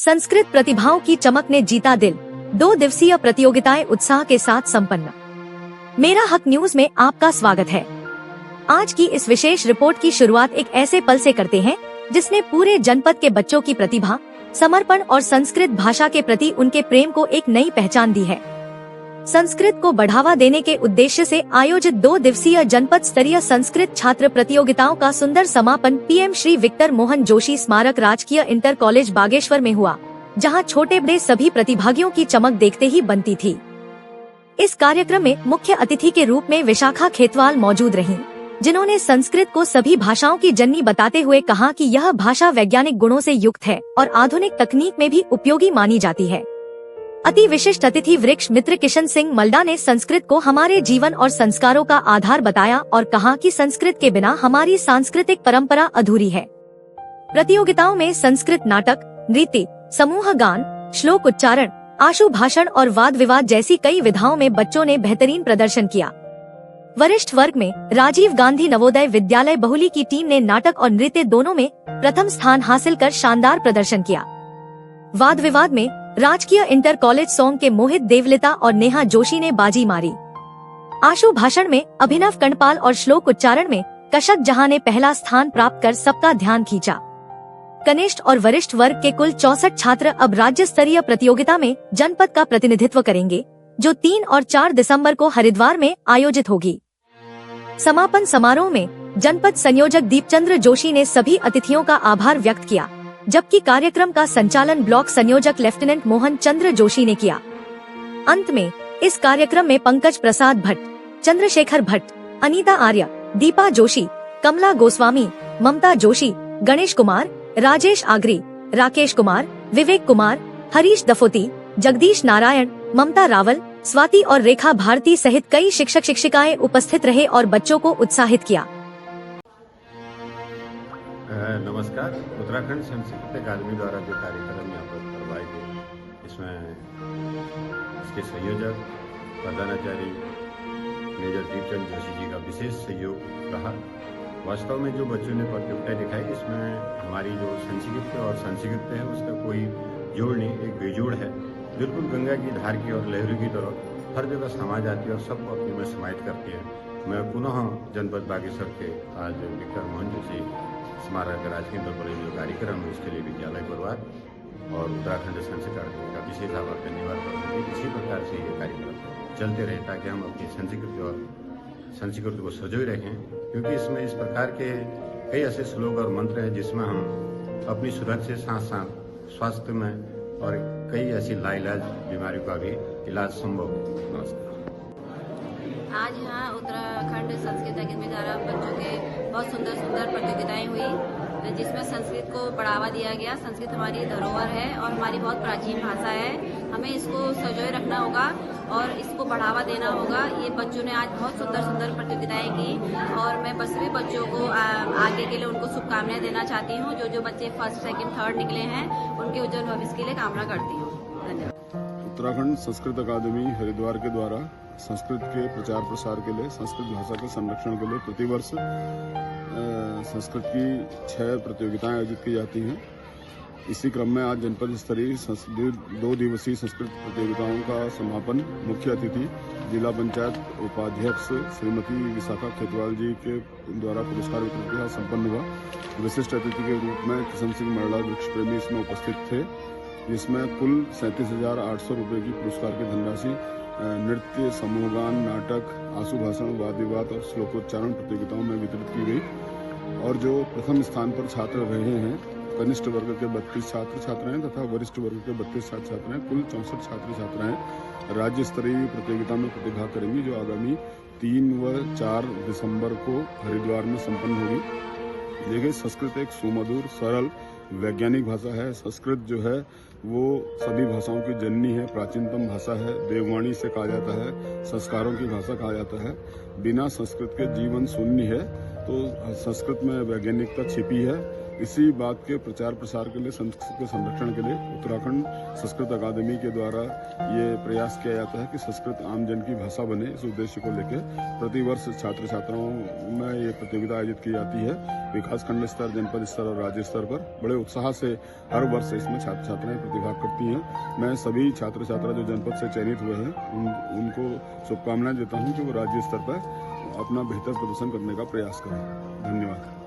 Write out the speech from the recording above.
संस्कृत प्रतिभाओं की चमक ने जीता दिल। 2 दिवसीय प्रतियोगिताएं उत्साह के साथ संपन्न। मेरा हक न्यूज में आपका स्वागत है। आज की इस विशेष रिपोर्ट की शुरुआत एक ऐसे पल से करते हैं जिसने पूरे जनपद के बच्चों की प्रतिभा, समर्पण और संस्कृत भाषा के प्रति उनके प्रेम को एक नई पहचान दी है। संस्कृत को बढ़ावा देने के उद्देश्य से आयोजित 2 दिवसीय जनपद स्तरीय संस्कृत छात्र प्रतियोगिताओं का सुंदर समापन पीएम श्री विक्टर मोहन जोशी स्मारक राजकीय इंटर कॉलेज बागेश्वर में हुआ, जहां छोटे बड़े सभी प्रतिभागियों की चमक देखते ही बनती थी। इस कार्यक्रम में मुख्य अतिथि के रूप में विशाखा खेतवाल मौजूद रहीं, जिन्होंने संस्कृत को सभी भाषाओं की जननी बताते हुए कहा कि यह भाषा वैज्ञानिक गुणों से युक्त है और आधुनिक तकनीक में भी उपयोगी मानी जाती है। अति विशिष्ट अतिथि वृक्ष मित्र किशन सिंह मल्डा ने संस्कृत को हमारे जीवन और संस्कारों का आधार बताया और कहा कि संस्कृत के बिना हमारी सांस्कृतिक परंपरा अधूरी है। प्रतियोगिताओं में संस्कृत नाटक, नृत्य, समूह गान, श्लोक उच्चारण, आशु भाषण और वाद विवाद जैसी कई विधाओं में बच्चों ने बेहतरीन प्रदर्शन किया। वरिष्ठ वर्ग में राजीव गांधी नवोदय विद्यालय बहुली की टीम ने नाटक और नृत्य दोनों में प्रथम स्थान हासिल कर शानदार प्रदर्शन किया। वाद विवाद में राजकीय इंटर कॉलेज सोंग के मोहित देवलिता और नेहा जोशी ने बाजी मारी। आशु भाषण में अभिनव कणपाल और श्लोक उच्चारण में कशक जहां ने पहला स्थान प्राप्त कर सबका ध्यान खींचा। कनिष्ठ और वरिष्ठ वर्ग के कुल 64 छात्र अब राज्य स्तरीय प्रतियोगिता में जनपद का प्रतिनिधित्व करेंगे, जो 3 और 4 दिसंबर को हरिद्वार में आयोजित होगी। समापन समारोह में जनपद संयोजक दीपचंद्र जोशी ने सभी अतिथियों का आभार व्यक्त किया, जबकि कार्यक्रम का संचालन ब्लॉक संयोजक लेफ्टिनेंट मोहन चंद्र जोशी ने किया। अंत में इस कार्यक्रम में पंकज प्रसाद भट्ट, चंद्रशेखर भट्ट, अनीता आर्य, दीपा जोशी, कमला गोस्वामी, ममता जोशी, गणेश कुमार, राजेश आगरी, राकेश कुमार, विवेक कुमार, हरीश दफोती, जगदीश नारायण, ममता रावल, स्वाति और रेखा भारती सहित कई शिक्षक शिक्षिकाएं उपस्थित रहे और बच्चों को उत्साहित किया। नमस्कार। उत्तराखंड संस्कृत अकादमी द्वारा जो कार्यक्रम यहाँ पर करवाए गए, इसमें इसके संयोजक प्रधानाचार्य मेजर दीपचंद जोशी जी का विशेष सहयोग रहा। वास्तव में जो बच्चों ने प्रतियोगिता दिखाई, इसमें हमारी जो संस्कृत और संस्कृत है उसका कोई जोड़ नहीं, एक बेजोड़ है। बिल्कुल गंगा की धार की और लहरों की तरह हर जगह समा जाती है और सबको अपने में समाहित करती है। मैं पुनः जनपद बागेश्वर के आज विक्टर मोहन जोशी स्मारक राजकीय इंटर कॉलेज जो कार्यक्रम है, इसके लिए विद्यालय परिवार और उत्तराखंड संस्कृत अकादमी का विशेष आभार धन्यवाद करूँगी। इसी प्रकार से ये कार्यक्रम चलते रहे ताकि हम अपनी संस्कृति और संस्कृति को सजोए रखें, क्योंकि इसमें इस प्रकार के कई ऐसे श्लोक और मंत्र हैं जिसमें हम अपनी सुरक्षा के साथ साथ स्वास्थ्य में और कई ऐसी लाइलाज बीमारियों का भी इलाज संभव है। नमस्कार। आज यहाँ उत्तराखंड संस्कृत अकादमी द्वारा बच्चों के बहुत सुंदर सुंदर प्रतियोगिताएं हुई, जिसमें संस्कृत को बढ़ावा दिया गया। संस्कृत हमारी धरोहर है और हमारी बहुत प्राचीन भाषा है। हमें इसको सजोए रखना होगा और इसको बढ़ावा देना होगा। ये बच्चों ने आज बहुत सुंदर सुंदर प्रतियोगिताएं की और मैं सभी बच्चों को आगे के लिए उनको शुभकामनाएं देना चाहती हूँ। जो बच्चे फर्स्ट, सेकंड, थर्ड निकले हैं, उनके उज्जवल भविष्य के लिए कामना करती हूँ। धन्यवाद। उत्तराखंड संस्कृत अकादमी हरिद्वार के द्वारा संस्कृत के प्रचार प्रसार के लिए, संस्कृत भाषा के संरक्षण के लिए प्रतिवर्ष संस्कृत की 6 प्रतियोगिताएं आयोजित की जाती हैं। इसी क्रम में आज जनपद स्तरीय 2 दिवसीय संस्कृत प्रतियोगिताओं का समापन मुख्य अतिथि जिला पंचायत उपाध्यक्ष श्रीमती विशाखा खेतवाल जी के द्वारा पुरस्कार वितरण के साथ संपन्न हुआ। विशिष्ट अतिथि के रूप में किशन सिंह मल्डा वृक्ष प्रेमी इसमें उपस्थित थे, जिसमें कुल 37,800 रुपये की पुरस्कार की धनराशि नृत्य, समूहगान, नाटक, आशु भाषण, वाद विवाद और श्लोकोच्चारण प्रतियोगिताओं में वितरित की गई। और जो प्रथम स्थान पर छात्र रहे हैं, कनिष्ठ वर्ग के 32 छात्र हैं तथा वरिष्ठ वर्ग के 32 छात्र हैं। कुल 64 छात्र हैं राज्य स्तरीय प्रतियोगिता में प्रतिभाग करेंगी, जो आगामी 3 व 4 दिसंबर को हरिद्वार में संपन्न होगी। देखिए, संस्कृत एक सुमधुर, सरल, वैज्ञानिक भाषा है। संस्कृत जो है वो सभी भाषाओं की जननी है, प्राचीनतम भाषा है, देववाणी से कहा जाता है, संस्कारों की भाषा कहा जाता है। बिना संस्कृत के जीवन शून्य है, तो संस्कृत में वैज्ञानिकता छिपी है। इसी बात के प्रचार प्रसार के लिए, संस्कृत के संरक्षण के लिए उत्तराखंड संस्कृत अकादमी के द्वारा ये प्रयास किया जाता है कि संस्कृत आम जन की भाषा बने। इस उद्देश्य को लेकर प्रतिवर्ष छात्र छात्राओं में ये प्रतियोगिता आयोजित की जाती है। विकासखंड स्तर, जनपद स्तर और राज्य स्तर पर बड़े उत्साह से हर वर्ष इसमें छात्र छात्राएं प्रतिभाग करती हैं। मैं सभी छात्र छात्रा जो जनपद से चयनित हुए हैं उनको शुभकामनाएं देता हूं कि वो राज्य स्तर पर अपना बेहतर प्रदर्शन करने का प्रयास करें। धन्यवाद।